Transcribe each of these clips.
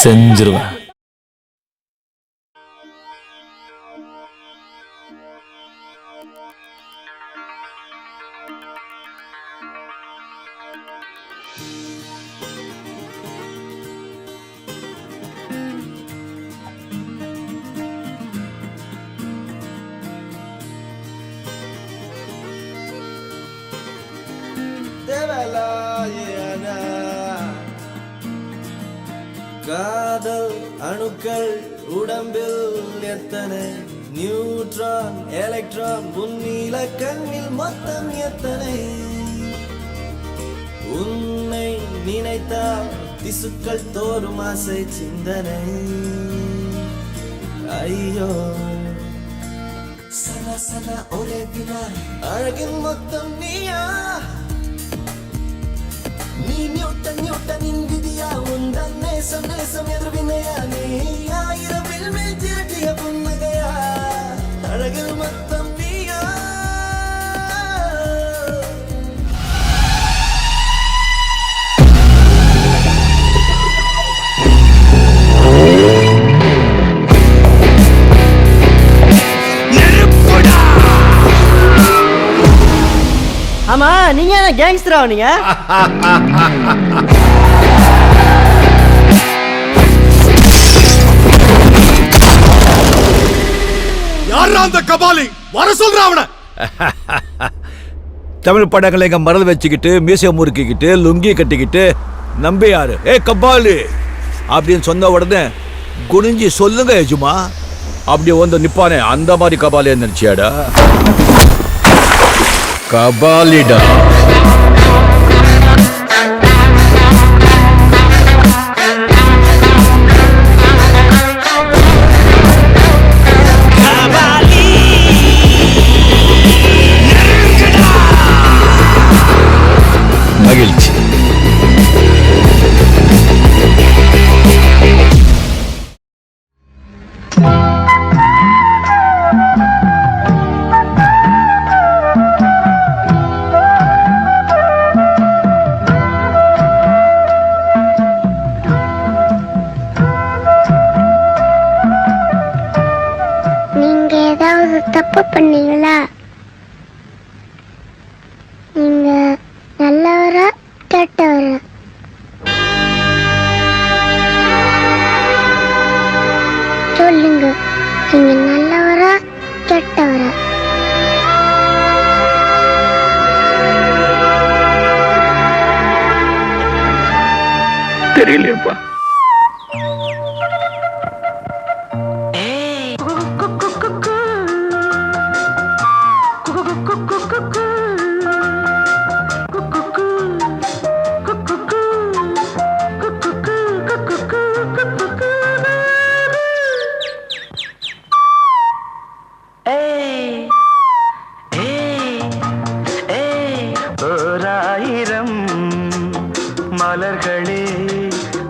செஞ்சிருவேன். காதல் அணுக்கள் உடம்பில் எத்தனை நியூட்ரான் எலக்ட்ரான் உன்னில கண்ணில் மொத்தம் எத்தனை உன்னை நினைத்தால் திசுக்கள் தோறும் ஆசை சிந்தனை ஐயோ சல சல ஒரே வினா அழகின் மொத்தம் நீயா நீ நியூட்டனின் விதியா உந்தன் நேசம் எதிர்வினையா நீ ஆயிரவில் மேல் திரட்டிய புன்னகையா அழகில் மொத்தம் நீயா ஆமா நீங்க என்ன கேங்ஸ்டரா நீங்க? யாரா அந்த கபாலி? வர சொல்ற அவனை. தமிழ் படங்களை எங்க மறந்து வச்சுக்கிட்டு மியூசியம் முறுக்கிக்கிட்டு லுங்கி கட்டிக்கிட்டு நம்பி யாரு ஏ கபாலி அப்படின்னு சொன்ன உடனே குனிஞ்சி சொல்லுங்க எஜுமா அப்படி வந்து நிப்பானே அந்த மாதிரி கபாலி நினைச்சியாடா? கபாலிடா. மகிழ்ச்சி. நீங்க ஏதாவது தப்பு பண்ணீங்களா? நீங்க நல்லவரா கெட்டவரா? சொல்லுங்க, நீங்க நல்லவரா கெட்டவரா? தெரியலையப்பா. ஓராயிரம் மலர்களே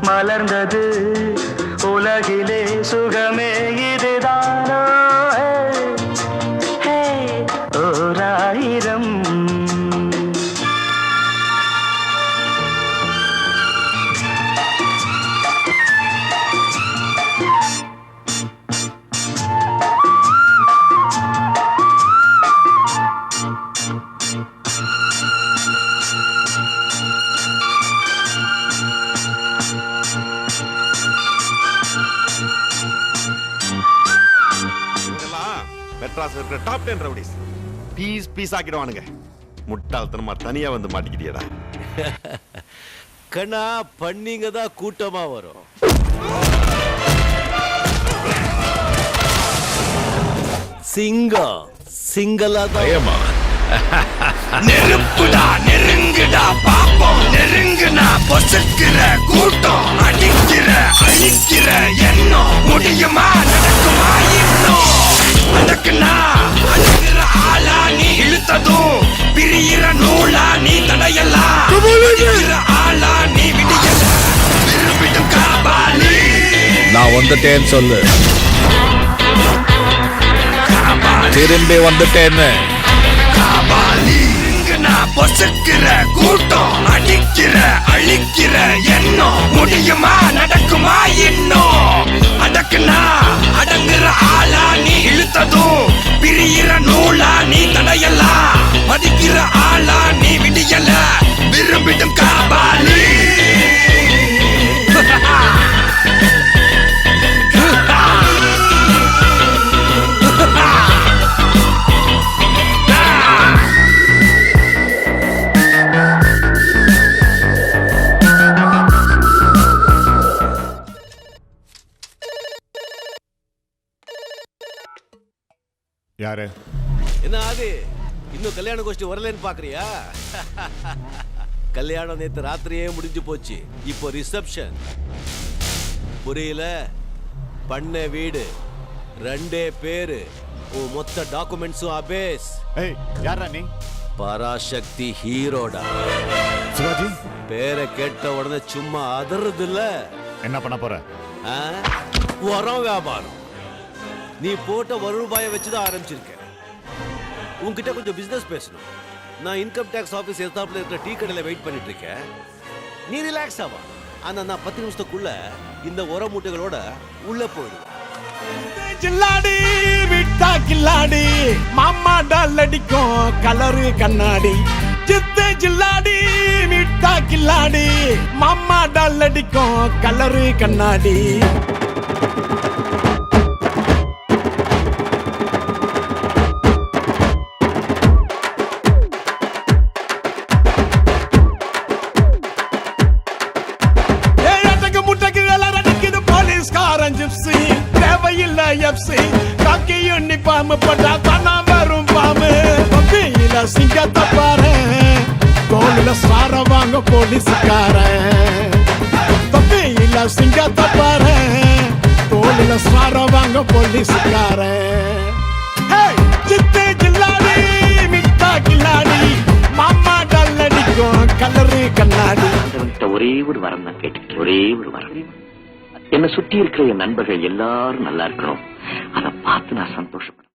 மலர்ந்தது உலகிலே சுகமே இதுதானோ ஓராயிரம் மெட்ராஸ் இருக்கிற டாப் 10 ரவுடிஸ் பீஸ் ஆக்கிடுவானுங்க. முட்டாள்தனமா தனியா வந்து மாட்டிக்கிட்டியடா. கண்ணா பண்ணிங்க தான் கூட்டமா வரும். சிங்கம் சிங்கலா பயமா? நெருப்புடா நெருங்குடா பாப்போம் நெருங்குனா பொசுக்கிற கூட்டம் அடிக்கிற அழிக்கிற எண்ணம் முடியுமா நடக்குமா இன்னும் நடக்குனா அழுகிற ஆளா நீ இழுத்ததும் பிரியிற நூலா நீ தடையலாம் ஆளா நீ விடியல விரும்பிடும் காபாலி நான் வந்துட்டேன்னு சொல்லு. திரும்பி வந்துட்டேன்னு. பொசுக்கிற கூட்டம் அடிக்கிற அழிக்கிற எண்ணம் முடியுமா நடக்குமா இன்னும் உன்னையெல்லாம் மதிக்கிற ஆளா நீ விடியல விரும்பிடும் காபாலி யாரு? என்ன ஆதி இன்னும் கல்யாண கோஷ்டி வரலன்னு பாக்குறியா? கல்யாணம் நேத்து ராத்திரியே முடிஞ்சு போச்சு. இப்போ ரிசப்ஷன். புரியல? பண்ண வீடு 2 பேரு. மொத்த டாக்குமெண்ட்ஸும் அபேஸ். ஏய், யாரா நீ? பராசக்தி ஹீரோடா. சிவாஜி பேரை கேட்ட உடனே சும்மா அதறது இல்ல. என்ன பண்ண போற? உரம் வியாபாரம். நீ போட்ட ₹1 வச்சுதான் ஆரம்பிச்சிருக்க. உன்கிட்ட கொஞ்சம் பிசினஸ் பேசணும். நான் இன்கம் டேக்ஸ் ஆபீஸ் எதிர்த்தாப்புல இருக்கிற டீ கடையில வெயிட் பண்ணிட்டு இருக்கேன். நீ ரிலாக்ஸ் ஆவா. ஆனா நான் 10 நிமிஷத்துக்குள்ள இந்த உர மூட்டைகளோட உள்ள போயிடுவேன். ஜில்லாடி விட்டா கில்லாடி மாமா டால் அடிக்கும் கலரு கண்ணாடி. சித்து ஜில்லாடி விட்டா கில்லாடி மாமா டால் அடிக்கும் கலரு கண்ணாடி. காக்கி யூனிஃபார்ம் போட்டா தானா வரும் பாம்பு. பப்பியில சிங்கத்தை பாரு, தோளில சார வாங்க போலீஸ்காரன். பப்பியில சிங்கத்தை பாரு, தோளில சார வாங்க போலீஸ்காரன். சித்து ஜில்லாடி மிட்டா கில்லாடி மாமா டால் அடிக்கும் கலரு கண்ணாடி. ஒரே ஒரு வரம் தான் கேட்டுக்கிட்டு, ஒரே ஒரு வரம். என்னை சுற்றி இருக்கிற என் நண்பர்கள் எல்லாரும் நல்லா இருக்கணும். அதை பார்த்து நான் சந்தோஷப்படுறேன்.